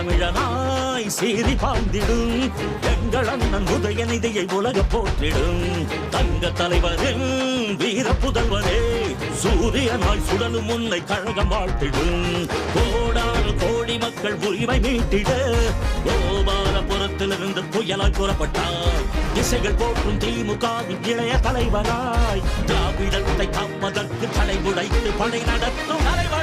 தமிழனாய் சீறி பாய்ந்திடும் எங்கள் அண்ணன் உதயநிதியை உலக போற்றிடும் தங்க தலைவரின் வீர புதல்வரே சூரியனாய் சுடலும் உன்னை கழகம் வாழ்த்திடும் கோடானு கோடி மக்கள் உரிமை மீட்டிட கோபாலபுரத்திலிருந்து புயலாய் புறப்பட்டார் திசைகள் போற்றும் திமுகவின் இளைய தலைவராய் திராவிடத்தை காப்பதற்கு தலை உடைத்து படை நடத்தும் தலைவர்